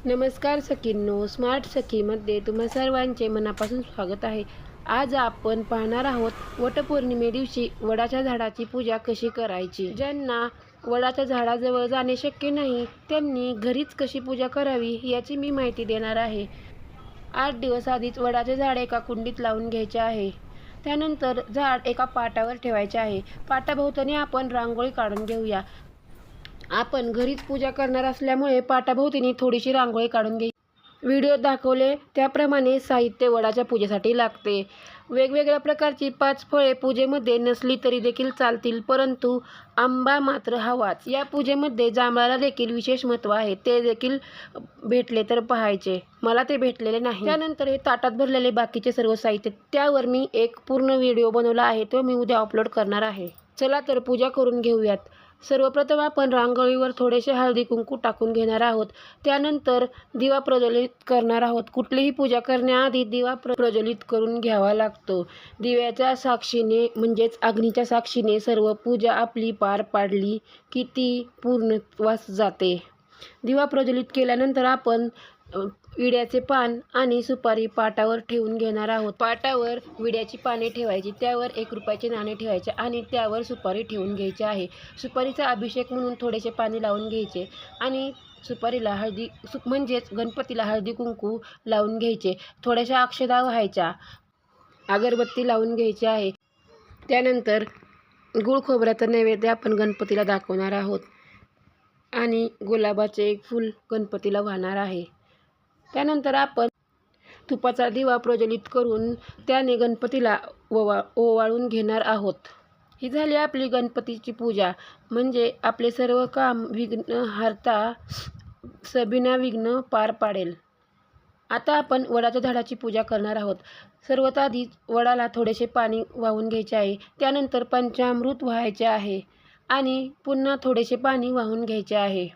नमस्कार सखींनो, स्मार्ट सखीमध्ये तुम्हा सर्वांचे मनापासून स्वागत आहे. आज आपण पाहणार आहोत वटपौर्णिमे दिवशी वडाच्या झाडाची पूजा कशी करायची. ज्यांना वडाच्या झाडाजवळ जाणे शक्य नाही त्यांनी घरीच कशी पूजा करावी याची मी माहिती देणार आहे. 8 दिवस आधीच वडाचे झाड एका कुंडीत लावून घ्यायचे आहे. त्यानंतर झाड एका पाटावर ठेवायचे आहे. पाटाभोवतानी आपण रांगोळी काढून घेऊया. आपण घरीच पूजा करणार असल्यामुळे पाटाभोवतीने थोडीशी रांगोळी काढून घ्यायची. व्हिडिओत दाखवले त्याप्रमाणे साहित्य वडाच्या पूजेसाठी लागते. वेगवेगळ्या प्रकारची 5 फळे पूजेमध्ये नसली तरी देखील चालतील, परंतु आंबा मात्र हवाच. या पूजेमध्ये जांभळाला देखील विशेष महत्त्व आहे. ते देखील भेटले तर पाहायचे. मला ते भेटलेले नाही. त्यानंतर हे ताटात भरलेले बाकीचे सर्व साहित्य, त्यावर मी एक पूर्ण व्हिडिओ बनवला आहे, तो मी उद्या अपलोड करणार आहे. चला तर पूजा करून घेऊयात. सर्वप्रथम आपण रांगोळीवर थोडेसे हळदी कुंकू टाकून घेणार आहोत. त्यानंतर दिवा प्रज्वलित करणार आहोत. कुठलीही पूजा करण्याआधी दिवा प्रज्वलित करून घ्यावा लागतो. दिव्याच्या साक्षीने म्हणजेच अग्नीच्या साक्षीने सर्व पूजा आपली पार पाडली की ती पूर्णत्वास जाते. दिवा प्रज्वलित केल्यानंतर आपण विड्याचे पान आणि सुपारी पाटावर ठेवून घेणार आहोत. पाटावर विड्याची पाने ठेवायची, त्यावर 1 रुपयाचे नाणे ठेवायचे आणि त्यावर सुपारी ठेवून घ्यायची आहे. सुपारीचा अभिषेक म्हणून थोडेसे पाणी लावून घ्यायचे आणि सुपारीला म्हणजेच गणपतीला हळदी कुंकू लावून घ्यायचे. थोड्याशा अक्षता व्हायच्या, अगरबत्ती लावून घ्यायची आहे. त्यानंतर गुळ खोबऱ्याचं नैवेद्य आपण गणपतीला दाखवणार आहोत आणि गुलाबाचे एक फूल गणपतीला वाहणार आहे. त्यानंतर आपण तुपाचा दिवा प्रज्वलित करून त्याने गणपतीला ओवाळून घेणार आहोत. ही झाली आपली गणपतीची पूजा. म्हणजे आपले सर्व काम विघ्नहर्ता सबिना विघ्न पार पाडेल. आता आपण वडाच्या झाडाची पूजा करणार आहोत. सर्वात आधी वडाला थोडेसे पाणी वाहून घ्यायचे आहे. त्यानंतर पंचामृत व्हायचे आहे आणि पुन्हा थोडेसे पाणी वाहून घ्यायचे आहे.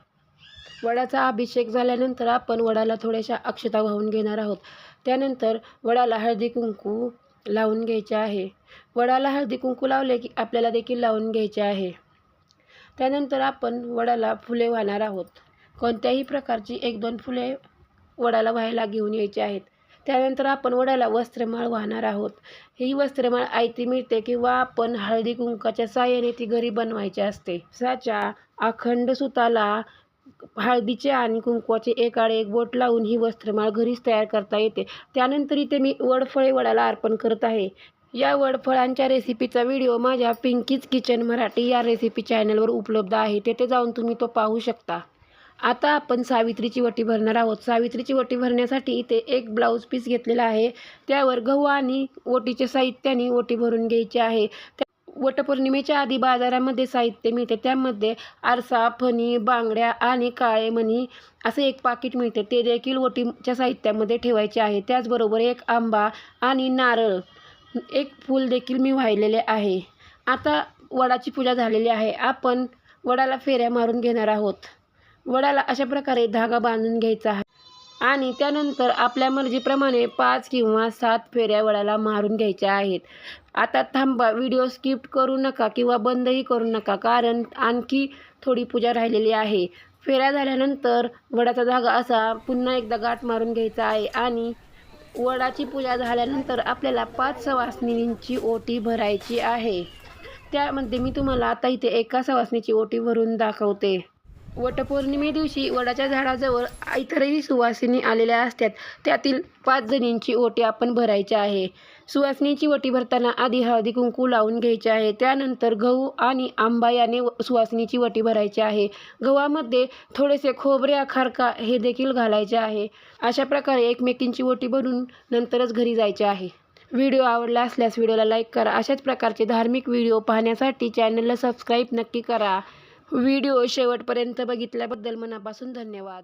वडाचा अभिषेक झाल्यानंतर आपण वडाला थोड्याशा अक्षता वाहून घेणार आहोत. त्यानंतर वडाला हळदी कुंकू लावून घ्यायचे आहे. वडाला हळदी कुंकू लावले की आपल्याला देखील लावून घ्यायचे आहे. त्यानंतर आपण वडाला फुले वाहणार आहोत. कोणत्याही प्रकारची 1-2 फुले वडाला व्हायला घेऊन यायची आहेत. त्यानंतर आपण वडाला वस्त्रमाळ वाहणार आहोत. ही वस्त्रमाळ आयती मिळते किंवा आपण हळदी कुंकाच्या साहाय्याने ती घरी बनवायची असते. साच्या अखंड सुताला हळदीचे आणि कुंकवाचे एक आड एक बोट लावून ही वस्त्रमाळ घरीच तयार करता येते. त्यानंतर इथे मी वडफळे वडाला अर्पण करत आहे. या वडफळांच्या रेसिपीचा व्हिडिओ माझ्या पिंकीज किचन मराठी या रेसिपी चॅनलवर उपलब्ध आहे. तेथे जाऊन तुम्ही तो पाहू शकता. आता आपण सावित्रीची वटी भरणार आहोत. सावित्रीची वटी भरण्यासाठी इथे एक ब्लाऊज पीस घेतलेला आहे. त्यावर गहू आणि ओटीच्या साहित्याने ओटी भरून घ्यायची आहे. वटपौर्णिमेच्या आधी बाजारामध्ये साहित्य मिळते. त्यामध्ये आरसा, फणी, बांगड्या आणि काळे मणी असे एक पाकिट मिळते. ते देखील ओटीच्या साहित्यामध्ये ठेवायचे आहे. त्याचबरोबर 1 आंबा आणि नारळ, 1 फूल देखील मी वाहिलेले आहे. आता वडाची पूजा झालेली आहे. आपण वडाला फेऱ्या मारून घेणार आहोत. वडाला अशा प्रकारे धागा बांधून घ्यायचा आहे आणि त्यानंतर आपल्या मर्जीप्रमाणे 5 किंवा 7 फेऱ्या वडाला मारून घ्यायच्या आहेत. आता थांबा, व्हिडिओ स्किप करू नका किंवा बंदही करू नका, कारण आणखी थोडी पूजा राहिलेली आहे. फेऱ्या झाल्यानंतर वडाचा धागा असा पुन्हा एकदा गाठ मारून घ्यायचा आहे आणि वडाची पूजा झाल्यानंतर आपल्याला 5 सवासणींची ओटी भरायची आहे. त्यामध्ये मी तुम्हाला आता इथे एका सवासणीची ओटी भरून दाखवते. वटपौर्णिमे दिवशी वडाच्या झाडाजवळ इतरही सुवासिनी आलेल्या असतात. त्यातील 5 जणींची ओटी आपण भरायची आहे. सुवासिनीची ओटी भरताना आधी हळदी कुंकू लावून घ्यायचे आहे. त्यानंतर गहू आणि आंबा याने सुवासिनीची ओटी भरायची आहे. गव्हामध्ये थोडेसे खोबरे खारका हे देखील घालायचे आहे. अशा प्रकारे एकमेकींची ओटी भरून नंतरच घरी जायचे आहे. व्हिडिओ आवडला असल्यास व्हिडिओला लाईक करा. अशाच प्रकारचे धार्मिक व्हिडिओ पाहण्यासाठी चॅनलला सबस्क्राईब नक्की करा. व्हिडिओ शेवटपर्यंत बघितल्याबद्दल मनापासून धन्यवाद.